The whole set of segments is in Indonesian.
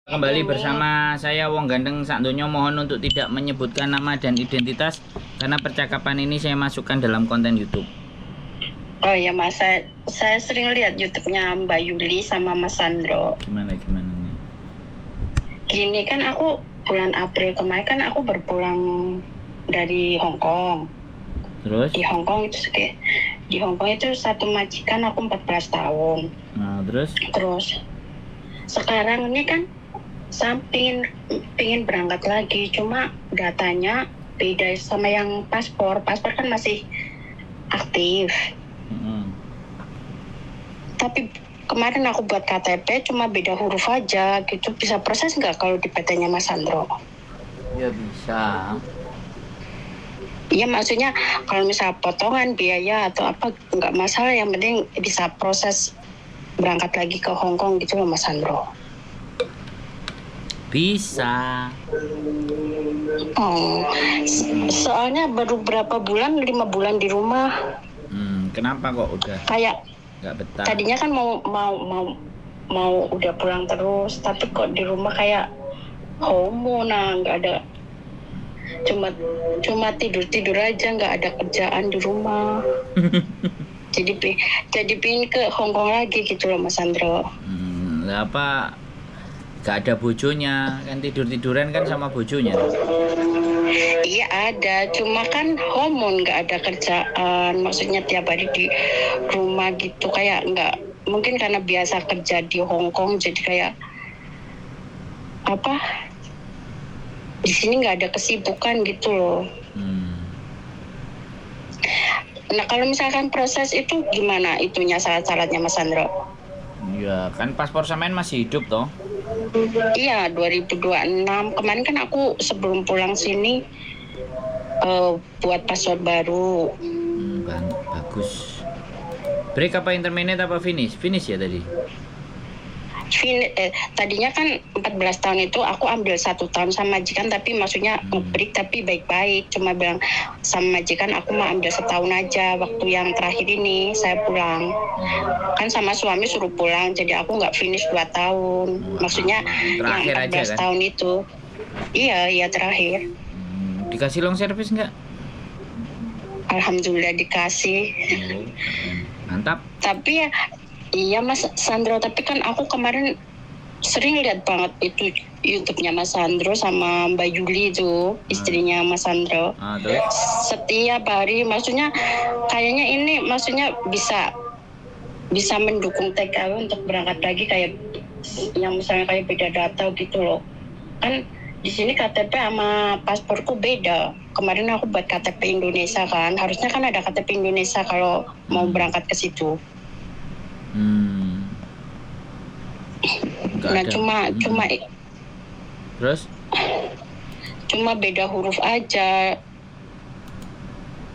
Kembali bersama saya Wong Gandeng Sakdonya, mohon untuk tidak menyebutkan nama dan identitas karena percakapan ini saya masukkan dalam konten YouTube. Oh ya Mas, saya sering lihat YouTube-nya Mbak Yuli sama Mas Sandro. Gimana nih? Gini kan aku bulan April kemarin kan aku berpulang dari Hong Kong. Terus? Di Hong Kong itu satu majikan aku 14 tahun. Nah, terus? Sekarang ini kan saya pingin berangkat lagi, cuma datanya beda sama yang paspor kan masih aktif. Tapi kemarin aku buat KTP cuma beda huruf aja gitu, bisa proses nggak kalau di PT-nya Mas Sandro? Ya bisa. Iya, maksudnya kalau misal potongan biaya atau apa nggak masalah, yang penting bisa proses berangkat lagi ke Hong Kong gitu loh Mas Sandro. Bisa. Oh, soalnya baru berapa bulan, 5 bulan di rumah. Kenapa kok udah Kayak nggak betah? tadinya kan mau udah pulang terus, tapi kok di rumah kayak homo, nggak ada, cuma tidur aja, nggak ada kerjaan di rumah. jadi pingin ke Hong Kong lagi gitu loh Mas Sandro. Apa nggak ada bojonya kan, tiduran kan sama bojonya? Iya ada, cuma kan hormon, nggak ada kerjaan, maksudnya tiap hari di rumah gitu, kayak nggak, mungkin karena biasa kerja di Hong Kong jadi kayak apa, di sini nggak ada kesibukan gitu loh. Nah kalau misalkan proses itu gimana itunya, syarat-syaratnya Mas Sandro? Ya kan paspor sampean masih hidup toh? Iya, 2026 kemarin kan aku sebelum pulang sini buat paspor baru. Bagus. Break apa intermediate apa finish? Finish ya tadi? Tadinya kan 14 tahun itu aku ambil 1 tahun sama majikan, tapi maksudnya break tapi baik-baik, cuma bilang sama majikan aku mau ambil setahun aja, waktu yang terakhir ini saya pulang. Kan sama suami suruh pulang, jadi aku nggak finish 2 tahun. Maksudnya terakhir yang 14 aja, kan? tahun itu. Iya terakhir. Dikasih long service nggak? Alhamdulillah dikasih. Mantap. Tapi ya, iya Mas Sandro, tapi kan aku kemarin sering lihat banget itu YouTube-nya Mas Sandro sama Mbak Yuli itu, istrinya Mas Sandro. Terus? Setiap hari, maksudnya kayaknya ini maksudnya bisa mendukung TKW untuk berangkat lagi, kayak yang misalnya kayak beda data gitu loh. Kan di sini KTP sama pasporku beda. Kemarin aku buat KTP Indonesia kan, harusnya kan ada KTP Indonesia kalau mau berangkat ke situ. Nah cuma terus? Cuma beda huruf aja.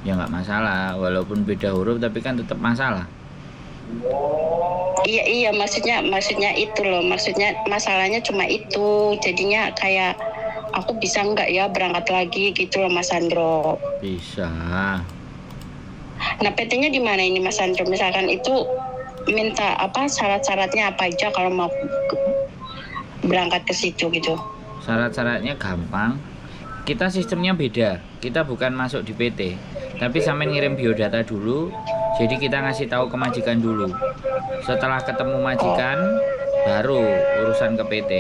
Ya nggak masalah, walaupun beda huruf tapi kan tetap masalah. Iya maksudnya itu loh, maksudnya masalahnya cuma itu, jadinya kayak aku bisa nggak ya berangkat lagi gitu loh Mas Sandro. Bisa. Nah PT-nya di mana ini Mas Sandro? Misalkan itu minta apa, syarat-syaratnya apa aja kalau mau berangkat ke situ gitu? Syarat-syaratnya gampang. Kita sistemnya beda. Kita bukan masuk di PT, tapi sampai ngirim biodata dulu. Jadi kita ngasih tahu ke majikan dulu. Setelah ketemu majikan, baru urusan ke PT.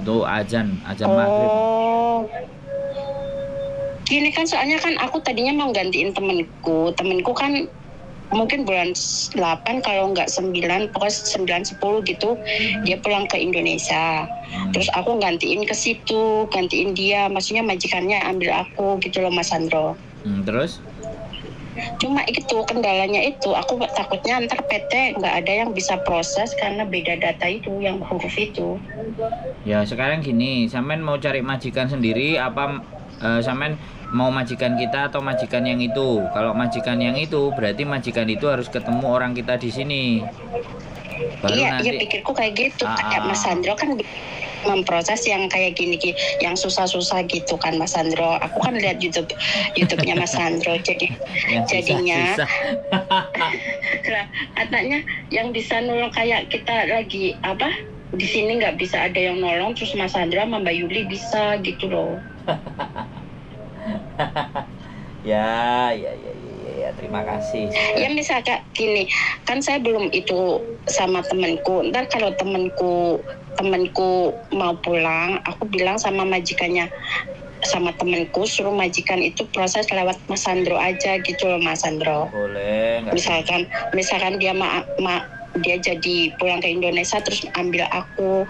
Untuk azan maghrib. Gini kan, soalnya kan aku tadinya mau gantiin temenku kan mungkin bulan 8 kalau nggak 9, pokoknya 9-10 gitu, dia pulang ke Indonesia. Terus aku gantiin ke situ, gantiin dia, maksudnya majikannya ambil aku gitu loh Mas Sandro. Terus? Cuma itu kendalanya itu, aku takutnya ntar PT nggak ada yang bisa proses karena beda data itu, yang huruf itu. Ya sekarang gini, sampean mau cari majikan sendiri apa sampean mau majikan kita atau majikan yang itu? Kalau majikan yang itu berarti majikan itu harus ketemu orang kita di sini. Baru iya nanti. Iya pikirku kayak gitu. Kayak Mas Sandro kan memproses yang kayak gini, yang susah-susah gitu kan Mas Sandro. Aku kan lihat YouTube-nya Mas Sandro, jadinya katanya yang bisa nolong kayak kita lagi apa, di sini nggak bisa ada yang nolong, terus Mas Sandra sama Mbak Yuli bisa gitu loh. Ya, terima kasih. Ya misalkan gini, kan saya belum itu sama temanku. Ntar kalau temanku mau pulang, aku bilang sama majikannya, sama temanku suruh majikan itu proses lewat Mas Sandro aja gitu loh, Mas Sandro. Boleh, nggak? Misalkan dia dia jadi pulang ke Indonesia terus ambil aku,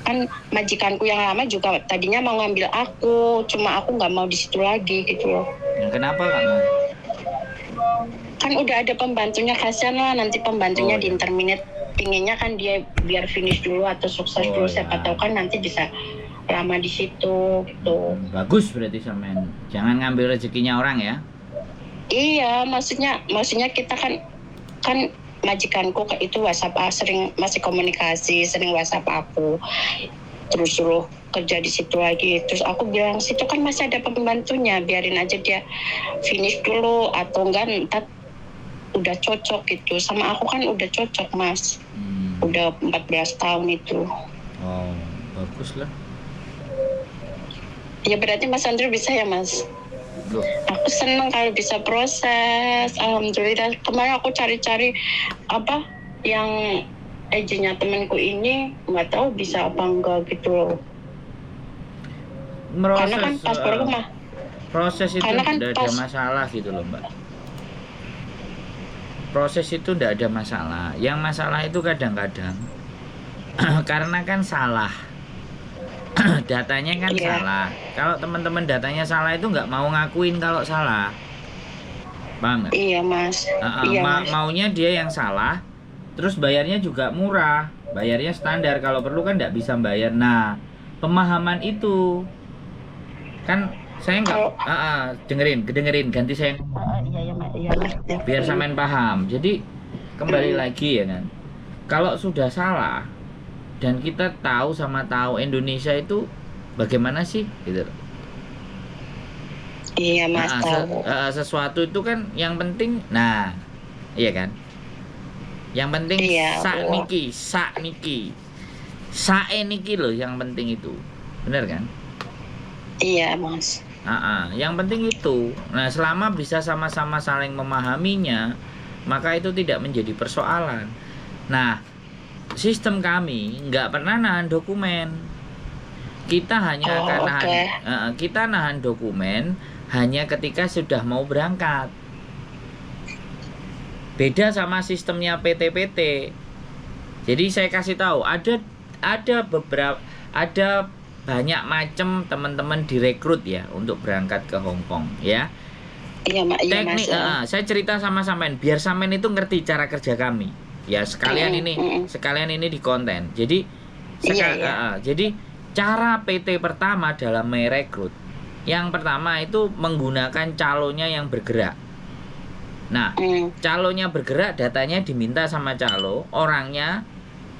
kan majikanku yang lama juga tadinya mau ngambil aku, cuma aku nggak mau di situ lagi gitu loh. Kenapa nggak mau? Kan udah ada pembantunya, kasihan lah nanti pembantunya di interminate, pinginnya kan dia biar finish dulu atau sukses dulu, siapa tahu kan nanti bisa lama di situ gitu. Bagus berarti Samen, jangan ngambil rezekinya orang ya. Iya, maksudnya kita kan majikanku itu WhatsApp, sering masih komunikasi, sering WhatsApp aku, terus suruh kerja di situ lagi. Terus aku bilang situ kan masih ada pembantunya, biarin aja dia finish dulu, atau enggak ntar udah cocok gitu. Sama aku kan udah cocok Mas, udah 14 tahun itu. Oh, bagus lah. Ya berarti Mas Andrew bisa ya Mas? Loh. Aku seneng kalau bisa proses, alhamdulillah. Kemarin aku cari-cari apa yang agennya temanku ini, nggak tahu bisa apa enggak gitu loh. Karena kan paspor rumah. Proses itu kan tidak ada masalah gitu loh Mbak. Proses itu tidak ada masalah. Yang masalah itu kadang-kadang karena kan salah. Datanya kan salah. Kalau teman-teman datanya salah itu nggak mau ngakuin kalau salah. Paham nggak? Iya Mas. Mas. Maunya dia yang salah, terus bayarnya juga murah, bayarnya standar. Kalau perlu kan nggak bisa bayar. Nah, pemahaman itu kan saya nggak dengerin ganti saya. Iya. Biar sampean paham. Jadi kembali lagi ya kan. Kalau sudah salah dan kita tahu Indonesia itu bagaimana sih gitu. Iya Mas, tahu. Sesuatu itu kan yang penting, nah iya kan, yang penting sae niki loh yang penting itu, bener kan? Iya Mas. Yang penting itu. Nah selama bisa sama-sama saling memahaminya, maka itu tidak menjadi persoalan. Nah sistem kami nggak pernah nahan dokumen. Kita hanya akan kita nahan dokumen hanya ketika sudah mau berangkat. Beda sama sistemnya PT-PT. Jadi saya kasih tahu, ada banyak macam teman-teman direkrut ya untuk berangkat ke Hong Kong ya. Iya, Teknik, saya cerita sama sampean biar sampean itu ngerti cara kerja kami. Ya sekalian ini di konten. Jadi jadi cara PT pertama dalam merekrut, yang pertama itu menggunakan calonnya yang bergerak. Nah, calonnya bergerak, datanya diminta sama calo, orangnya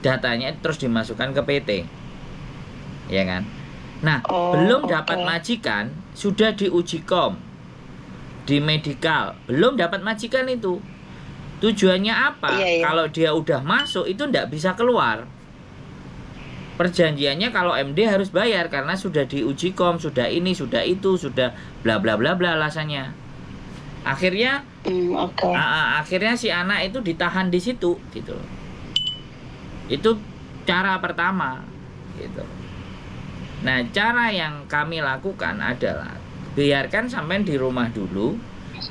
datanya terus dimasukkan ke PT. Ya kan? Nah, belum dapat majikan, sudah diuji kom di medikal, belum dapat majikan itu. Tujuannya apa? Kalau dia udah masuk itu ndak bisa keluar. Perjanjiannya kalau MD harus bayar karena sudah diuji kom, sudah ini, sudah itu, sudah bla bla bla bla alasannya. Akhirnya akhirnya si anak itu ditahan di situ gitu. Itu cara pertama gitu. Nah, cara yang kami lakukan adalah biarkan sampai di rumah dulu.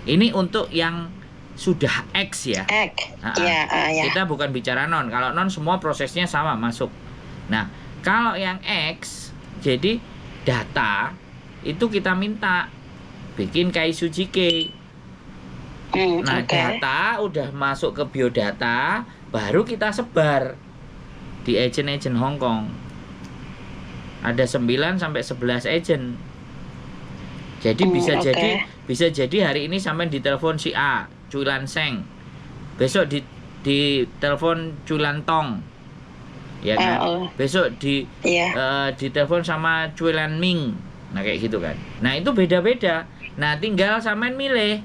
Ini untuk yang sudah X ya. Kita bukan bicara non. Kalau non semua prosesnya sama masuk. Nah, kalau yang X, jadi data itu kita minta bikin KISUJIKE. Nah, data udah masuk ke biodata, baru kita sebar di agen-agen Hong Kong. Ada 9 sampai 11 agen. Jadi bisa jadi hari ini sampai ditelepon si A, Cuilan Seng. Besok di telepon Cuilan Tong. Ya kan? Besok ditelepon sama Cuilan Ming. Nah, kayak gitu kan. Nah, itu beda-beda. Nah, tinggal sampean milih.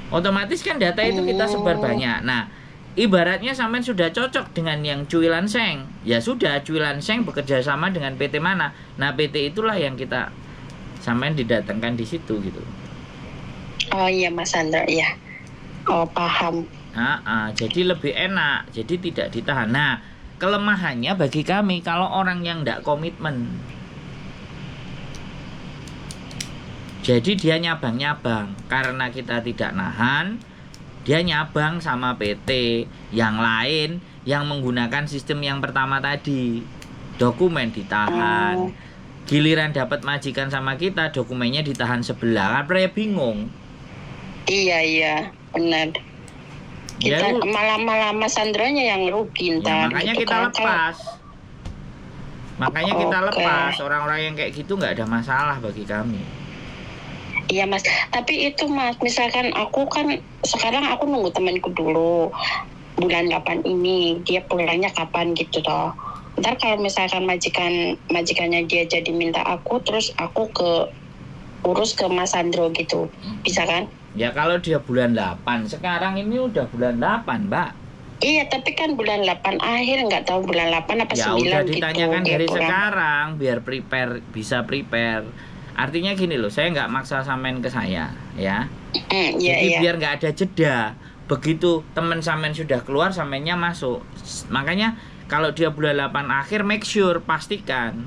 Otomatis kan data itu kita sebar banyak. Nah, Ibaratnya sampean sudah cocok dengan yang Cuilan Seng, ya sudah Cuilan Seng bekerja sama dengan PT mana. Nah PT itulah yang kita sampean didatangkan di situ gitu. Oh iya Mas Sandro, iya. Oh paham. Jadi lebih enak, jadi tidak ditahan. Nah kelemahannya bagi kami kalau orang yang tidak komitmen, jadi dia nyabang-nyabang karena kita tidak nahan. Dia nyabang sama PT yang lain yang menggunakan sistem yang pertama tadi. Dokumen ditahan. Giliran dapat majikan sama kita, dokumennya ditahan sebelah. Kan bingung. Iya, benar. Kita Ya, malah Mas Sandronya yang rugi ntar. makanya gitu kita kan. lepas. Makanya kita Oke. lepas. Orang-orang yang kayak gitu nggak ada masalah bagi kami. Iya Mas, tapi itu Mas, misalkan aku kan sekarang aku nunggu temanku dulu bulan 8 ini dia pulangnya kapan gitu toh. Ntar kalau misalkan majikannya dia jadi minta aku, terus aku urus ke Mas Sandro gitu, bisa kan? Ya kalau dia bulan 8, sekarang ini udah bulan 8, Mbak. Iya, tapi kan bulan 8 akhir, nggak tahu bulan 8 apa 9 Ya udah gitu. ditanyakan dia dari pulang. sekarang biar bisa prepare. Artinya gini loh, saya nggak maksa sampean ke saya, ya. Iya, Jadi iya. biar nggak ada jeda. Begitu teman sampean sudah keluar, sampeannya masuk. Makanya kalau dia bulan 8 akhir, make sure, pastikan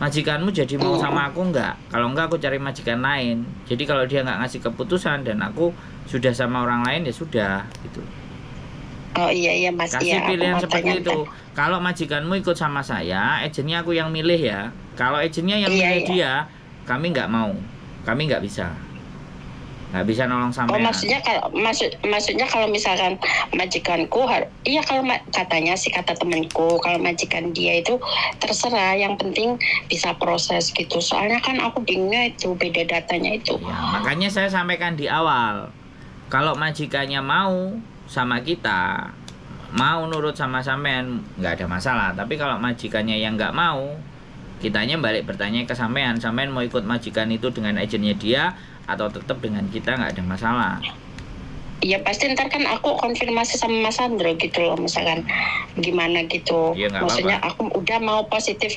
majikanmu jadi mau sama aku nggak. Kalau nggak aku cari majikan lain. Jadi kalau dia nggak ngasih keputusan dan aku sudah sama orang lain ya sudah gitu. Oh iya Mas, Kasih iya. pilihan Aku mau seperti tanya, itu. Kalau majikanmu ikut sama saya, agennya aku yang milih ya. Kalau agennya yang Iya, milih iya. dia, kami nggak mau. Kami nggak bisa nolong Oh sampean. maksudnya kalau misalkan majikanku iya kalau katanya sih kata temanku kalau majikan dia itu terserah, yang penting bisa proses gitu. Soalnya kan aku bingungnya itu beda datanya itu. Ya, makanya saya sampaikan di awal. Kalau majikannya mau sama kita, mau nurut sama sampean, nggak ada masalah. Tapi kalau majikannya yang nggak mau, kitanya balik bertanya ke sampean mau ikut majikan itu dengan agennya dia atau tetap dengan kita, nggak ada masalah. Iya pasti ntar kan aku konfirmasi sama Mas Sandro gitu loh, misalkan gimana gitu. Iya, nggak Maksudnya apa-apa. aku udah mau positif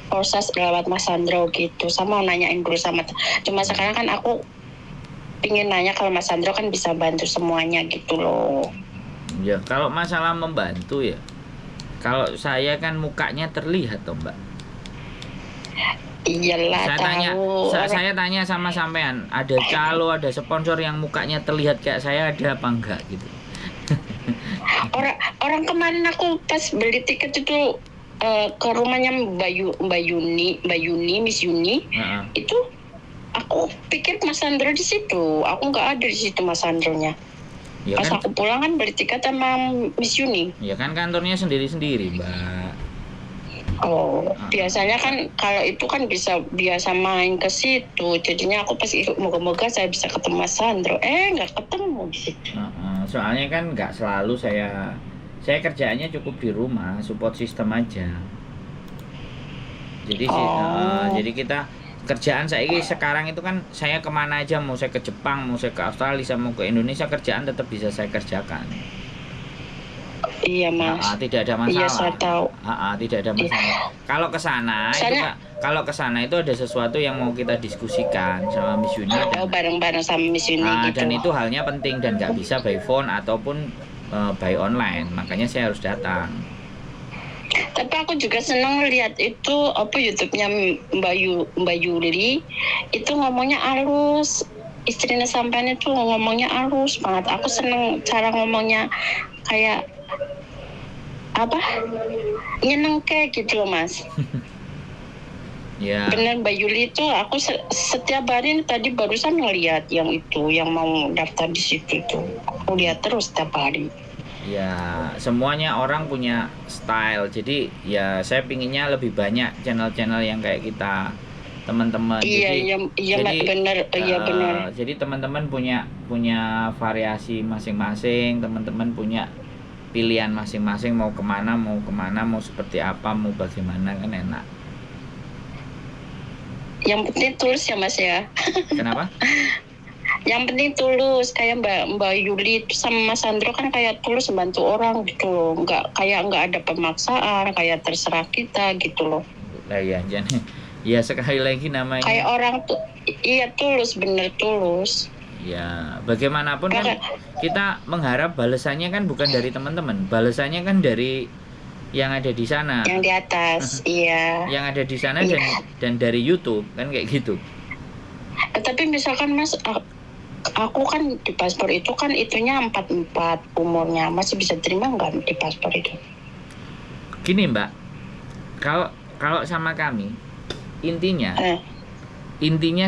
proses lewat Mas Sandro gitu. Sama mau nanyain dulu cuma sekarang kan aku pingin nanya kalau Mas Sandro kan bisa bantu semuanya gitu loh. Ya kalau masalah membantu ya, kalau saya kan mukanya terlihat toh Mbak. Iyalah Saya tanya sama sampean, ada calo, ada sponsor yang mukanya terlihat kayak saya ada apa enggak gitu. Orang kemarin aku pas beli tiket itu ke rumahnya Mbak Yuni, Miss Yuni. Itu aku pikir Mas Sandro di situ. Aku nggak ada di situ Mas Sandronya. Ya Pas kan, aku pulang kan beli tiket sama Miss Yuni. ya kan kantornya sendiri-sendiri Mbak. Oh, biasanya kan kalau itu kan biasa main ke situ. Jadinya aku pas moga-moga saya bisa ketemu Mas Sandro. Nggak ketemu di situ. Soalnya kan nggak selalu saya kerjaannya cukup di rumah, support system aja. Jadi jadi kita kerjaan saya sekarang itu kan saya kemana aja, mau saya ke Jepang, mau saya ke Australia, mau ke Indonesia, kerjaan tetap bisa saya kerjakan. Iya Mas. Tidak ada masalah. Iya saya tahu. Tidak ada masalah. Kalau ke sana itu ada sesuatu yang mau kita diskusikan sama Miss Yuni. Bareng-bareng sama Miss Yuni gitu. Dan itu halnya penting dan nggak bisa by phone ataupun by online. Makanya saya harus datang. Tapi aku juga senang lihat itu YouTube-nya Mbak Yuli itu ngomongnya halus. Istrinya sampean itu ngomongnya halus banget. Aku seneng cara ngomongnya kayak nyeneng kayak gitu loh Mas. Ya. Bener Mbak Yuli itu aku setiap hari tadi barusan ngeliat yang mau daftar di situ itu. Aku lihat terus setiap hari. Ya, semuanya orang punya style. Jadi ya saya pinginnya lebih banyak channel-channel yang kayak kita, teman-teman. Iya benar. Jadi teman-teman punya variasi masing-masing. Teman-teman punya pilihan masing-masing, mau kemana, mau seperti apa, mau bagaimana, kan enak. Yang penting tulus ya Mas ya. Kenapa? Yang penting tulus, kayak Mbak Yuli sama Mas Sandro kan kayak tulus membantu orang gitu loh. Nggak ada pemaksaan, kayak terserah kita gitu loh. Lah ya, jadi ya sekali lagi namanya. Kayak orang tuh, iya tulus, bener tulus. Ya, bagaimanapun kan kita mengharap balasannya kan bukan dari teman-teman, balasannya kan dari yang ada di sana. Yang di atas, iya. Yang ada di sana Iya. dan dari YouTube kan kayak gitu. Tapi misalkan Mas, aku kan di paspor itu kan itunya 44 umurnya, masih bisa terima nggak di paspor itu? Gini Mbak, kalau sama kami, intinya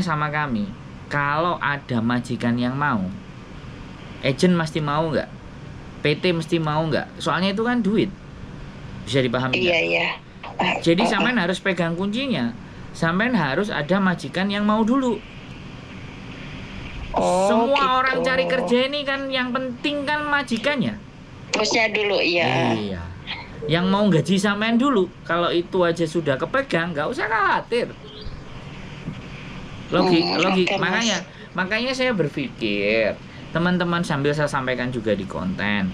sama kami, kalau ada majikan yang mau, agent mesti mau nggak, PT mesti mau nggak, soalnya itu kan duit, bisa dipahami nggak? Iya. Jadi sampean harus pegang kuncinya, sampean harus ada majikan yang mau dulu. Semua gitu. orang cari kerja ini kan yang penting kan majikannya. Bosnya dulu, iya. Iya. Yang mau gaji sampean dulu. Kalau itu aja sudah kepegang, nggak usah khawatir. Logik. Oke, Mas. Makanya saya berpikir teman-teman sambil saya sampaikan juga di konten.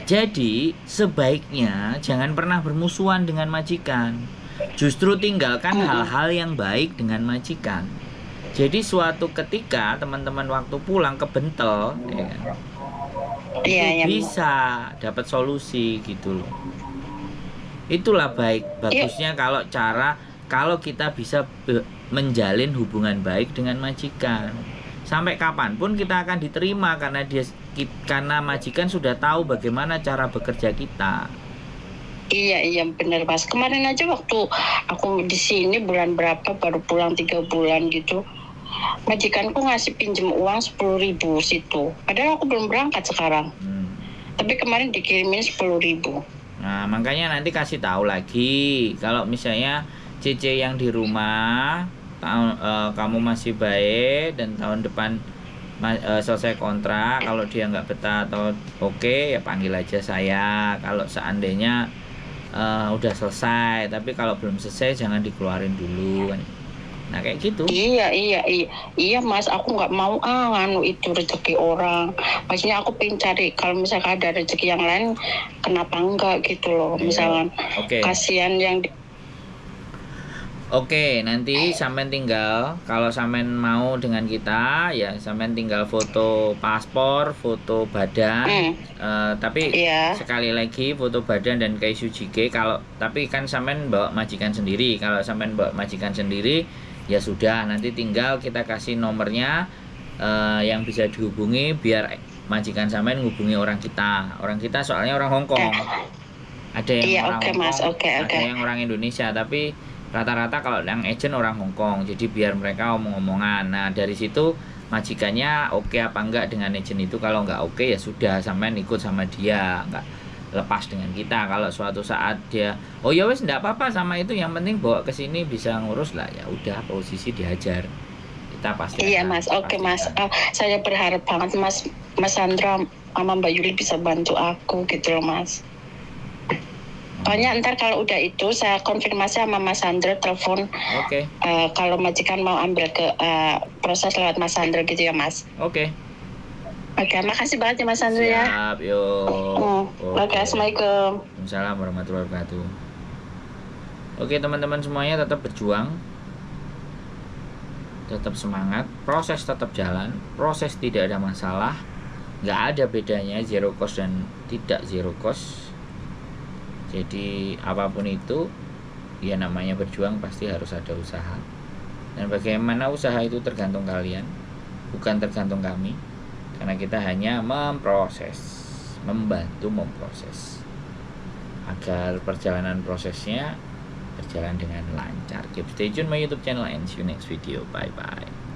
Jadi sebaiknya jangan pernah bermusuhan dengan majikan. Justru tinggalkan hal-hal yang baik dengan majikan. Jadi suatu ketika teman-teman waktu pulang ke Bentel, ya kan, Iya, bisa dapat solusi gitu loh. Itulah bagusnya kalau kita bisa menjalin hubungan baik dengan majikan. Sampai kapanpun kita akan diterima karena majikan sudah tahu bagaimana cara bekerja kita. Iya benar Mas. Kemarin aja waktu aku di sini bulan berapa baru pulang 3 bulan gitu. Majikanku ngasih pinjem uang 10.000 situ. Padahal aku belum berangkat sekarang. Tapi kemarin dikirimin 10.000. Nah, makanya nanti kasih tahu lagi kalau misalnya CC yang di rumah kamu masih baik dan tahun depan selesai kontrak, kalau dia nggak betah atau oke ya panggil aja saya. Kalau seandainya udah selesai, tapi kalau belum selesai jangan dikeluarin dulu. Nah kayak gitu. Iya Mas, aku nggak mau nganu itu rezeki orang. Maksudnya aku pengen cari kalau misalkan ada rezeki yang lain, kenapa enggak gitu loh. Misalkan kasihan yang Oke, nanti sampean tinggal kalau sampean mau dengan kita ya sampean tinggal foto paspor, foto badan. Tapi sekali lagi foto badan dan KSUJG tapi kan sampean bawa majikan sendiri. Kalau sampean bawa majikan sendiri ya sudah, nanti tinggal kita kasih nomornya yang bisa dihubungi biar majikan sampean menghubungi orang kita. Orang kita soalnya orang Hongkong. Ada yang orang Hongkong, ada yang orang Indonesia, tapi rata-rata kalau yang agent orang Hongkong, jadi biar mereka omong-omongan. Nah dari situ majikannya oke apa enggak dengan agent itu. Kalau enggak oke ya sudah, sampean ikut sama dia, enggak lepas dengan kita. Kalau suatu saat dia oh ya wes enggak apa-apa sama itu, yang penting bawa ke sini bisa ngurus lah, ya udah posisi dihajar, kita pasti Mas. Oke Mas, saya berharap banget Mas Sandra sama Mbak Yuli bisa bantu aku gitu loh Mas. Pokoknya ntar kalau udah itu saya konfirmasi sama Mas Sandro, telepon. Kalau majikan mau ambil ke proses lewat Mas Sandro gitu ya Mas. Oke, makasih banget ya Mas Sandro ya. Siap, yuk. Oke, Assalamualaikum. Waalaikumsalam warahmatullahi wabarakatuh. Oke teman-teman semuanya, tetap berjuang, tetap semangat, proses tetap jalan, proses tidak ada masalah, nggak ada bedanya zero cost dan tidak zero cost. Jadi apapun itu ya namanya berjuang pasti harus ada usaha. Dan bagaimana usaha itu tergantung kalian, bukan tergantung kami. Karena kita hanya membantu memproses agar perjalanan prosesnya berjalan dengan lancar. Keep stay tune my YouTube channel and see you next video. Bye bye.